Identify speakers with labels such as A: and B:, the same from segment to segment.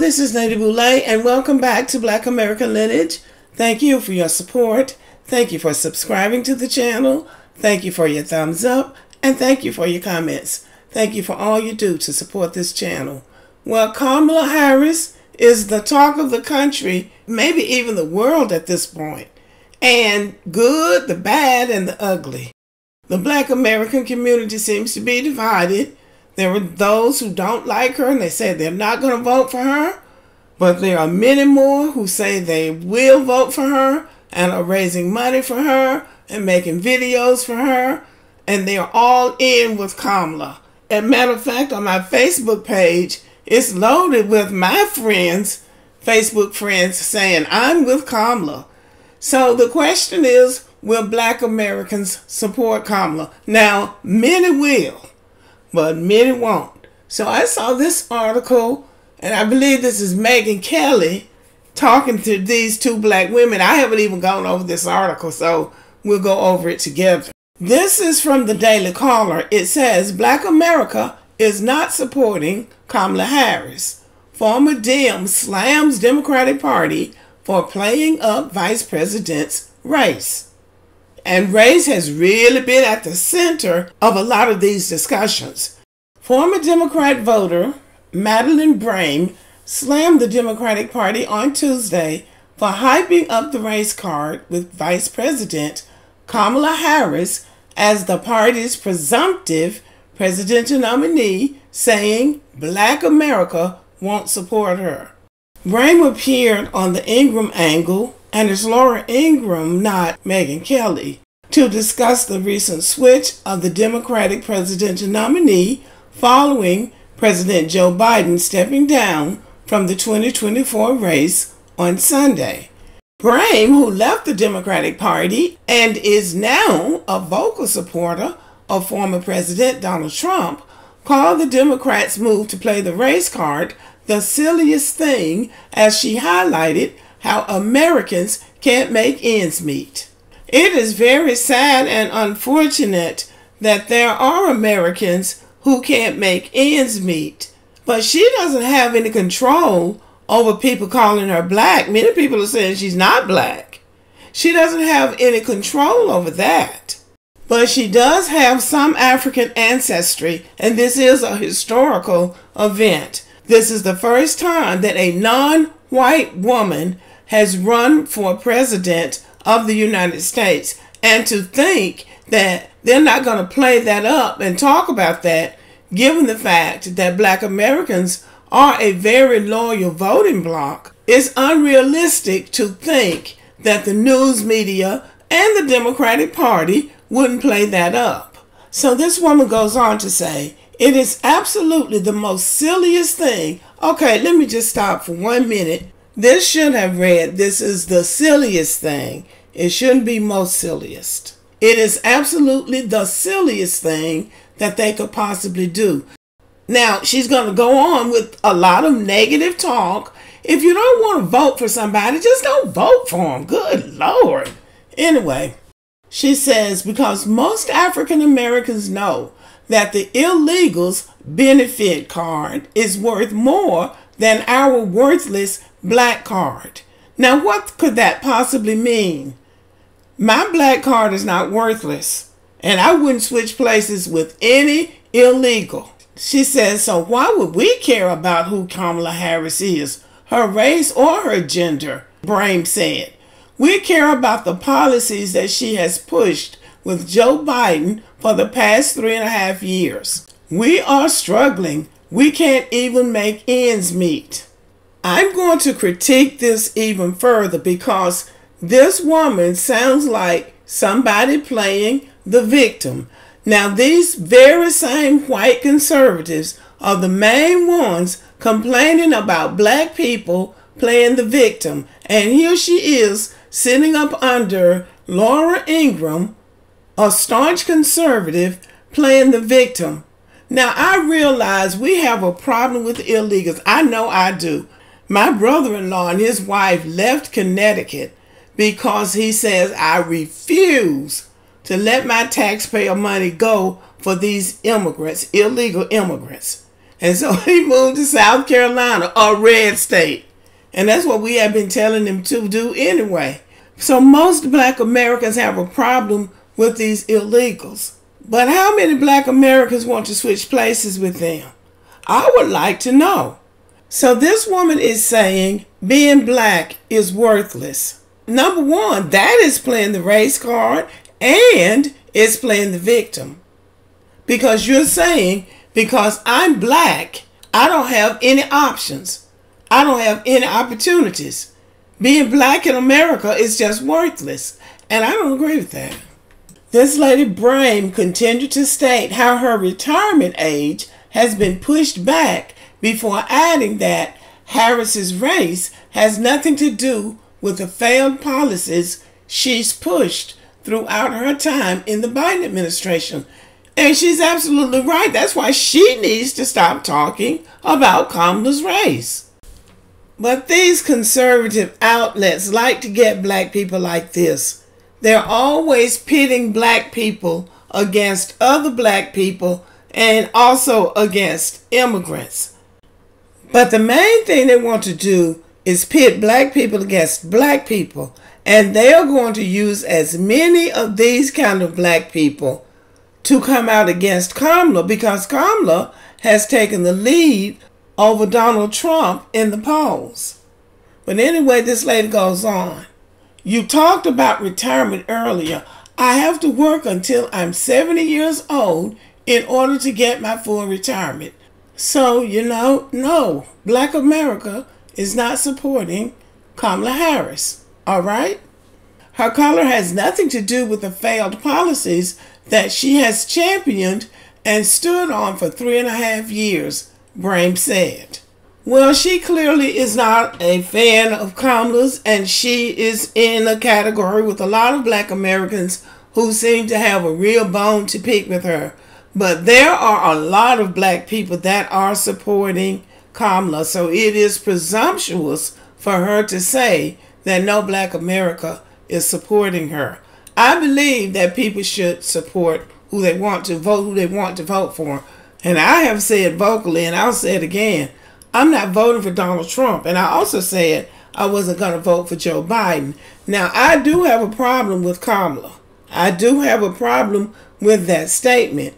A: this is Lady Boulay, and welcome back to Black American Lineage. Thank you for your support. Thank you for subscribing to the channel. Thank you for your thumbs up, and thank you for your comments. Thank you for all you do to support this channel. Well, Kamala Harris is the talk of the country, maybe even the world at this point. And good, the bad, and the ugly. The Black American community seems to be divided. There are those who don't like her and they say they're not going to vote for her. But there are many more who say they will vote for her and are raising money for her and making videos for her. And they are all in with Kamala. As a matter of fact, on my Facebook page, it's loaded with my friends, Facebook friends, saying, I'm with Kamala. So the question is, will Black Americans support Kamala? Now, many will, but many won't. So I saw this article, and I believe this is Megyn Kelly talking to these two black women. I haven't even gone over this article, so we'll go over it together. This is from the Daily Caller. It says, Black America is not supporting Kamala Harris. Former Dem slams Democratic Party for playing up vice president's race. And race has really been at the center of a lot of these discussions. Former Democrat voter Madeleine Brame slammed the Democratic Party on Tuesday for hyping up the race card with Vice President Kamala Harris as the party's presumptive presidential nominee, saying Black America won't support her. Brame appeared on the Ingram Angle, and it's Laura Ingram, not Megyn Kelly, to discuss the recent switch of the Democratic presidential nominee following President Joe Biden stepping down from the 2024 race on Sunday. Brame, who left the Democratic Party and is now a vocal supporter of former President Donald Trump, called the Democrats' move to play the race card the silliest thing, as she highlighted how Americans can't make ends meet. It is very sad and unfortunate that there are Americans who can't make ends meet, but she doesn't have any control over people calling her black. Many people are saying she's not black. She doesn't have any control over that. But she does have some African ancestry, and this is a historical event. This is the first time that a non-white woman has run for president of the United States. And to think that they're not going to play that up and talk about that, given the fact that Black Americans are a very loyal voting bloc, it's unrealistic to think that the news media and the Democratic Party wouldn't play that up. So this woman goes on to say, it is absolutely the most silliest thing. Okay, let me just stop for 1 minute. This should have read, this is the silliest thing. It shouldn't be most silliest. It is absolutely the silliest thing that they could possibly do. Now, she's going to go on with a lot of negative talk. If you don't want to vote for somebody, just don't vote for them. Good Lord. Anyway, she says, because most African Americans know that the illegals' benefit card is worth more than our worthless black card. Now, what could that possibly mean? My black card is not worthless, and I wouldn't switch places with any illegal. She says, so why would we care about who Kamala Harris is, her race, or her gender? Brame said. We care about the policies that she has pushed with Joe Biden for the past 3.5 years. We are struggling. We can't even make ends meet. I'm going to critique this even further because this woman sounds like somebody playing the victim. Now, these very same white conservatives are the main ones complaining about black people playing the victim. And here she is sitting up under Laura Ingram, a staunch conservative, playing the victim. Now, I realize we have a problem with illegals. I know I do. My brother-in-law and his wife left Connecticut because he says, I refuse to let my taxpayer money go for these immigrants, illegal immigrants. And so he moved to South Carolina, a red state. And that's what we have been telling him to do anyway. So most black Americans have a problem with these illegals. But how many black Americans want to switch places with them? I would like to know. So this woman is saying being black is worthless. Number one, that is playing the race card and it's playing the victim. Because you're saying, because I'm black, I don't have any options. I don't have any opportunities. Being black in America is just worthless. And I don't agree with that. This lady Brame continued to state how her retirement age has been pushed back before adding that Harris's race has nothing to do with the failed policies she's pushed throughout her time in the Biden administration. And she's absolutely right. That's why she needs to stop talking about Kamala's race. But these conservative outlets like to get black people like this. They're always pitting black people against other black people and also against immigrants. But the main thing they want to do is pit black people against black people. And they're going to use as many of these kind of black people to come out against Kamala, because Kamala has taken the lead over Donald Trump in the polls. But anyway, this lady goes on. You talked about retirement earlier. I have to work until I'm 70 years old in order to get my full retirement. So, no, black America is not supporting Kamala Harris. All right? Her color has nothing to do with the failed policies that she has championed and stood on for 3.5 years, Brame said. Well, she clearly is not a fan of Kamala's, and she is in a category with a lot of black Americans who seem to have a real bone to pick with her. But there are a lot of black people that are supporting Kamala, so it is presumptuous for her to say that no black America is supporting her. I believe that people should support who they want to vote for. And I have said vocally, and I'll say it again, I'm not voting for Donald Trump. And I also said I wasn't going to vote for Joe Biden. Now, I do have a problem with Kamala. I do have a problem with that statement.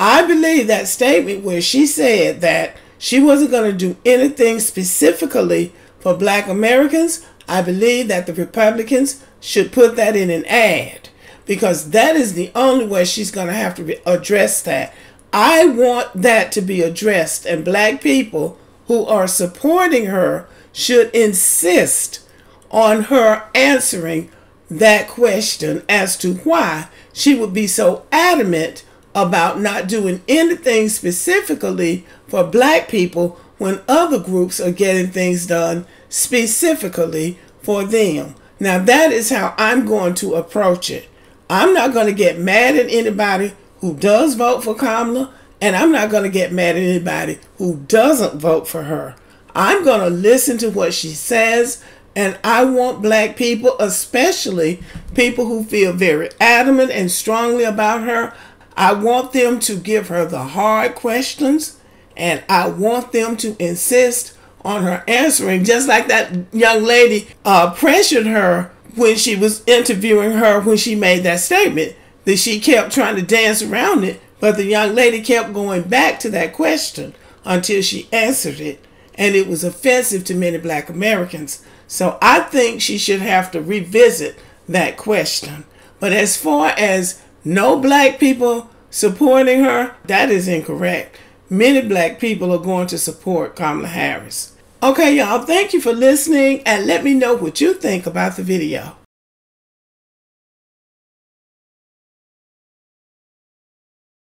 A: I believe that statement where she said that she wasn't going to do anything specifically for black Americans. I believe that the Republicans should put that in an ad, because that is the only way she's going to have to address that. I want that to be addressed, and black people who are supporting her should insist on her answering that question as to why she would be so adamant about not doing anything specifically for black people when other groups are getting things done specifically for them. Now, that is how I'm going to approach it. I'm not going to get mad at anybody who does vote for Kamala, and I'm not going to get mad at anybody who doesn't vote for her. I'm going to listen to what she says, and I want black people, especially people who feel very adamant and strongly about her, I want them to give her the hard questions, and I want them to insist on her answering, just like that young lady pressured her when she was interviewing her when she made that statement, that she kept trying to dance around it. But the young lady kept going back to that question until she answered it. And it was offensive to many black Americans. So I think she should have to revisit that question. But as far as no black people supporting her, that is incorrect. Many black people are going to support Kamala Harris. Okay, y'all, thank you for listening, and let me know what you think about the video.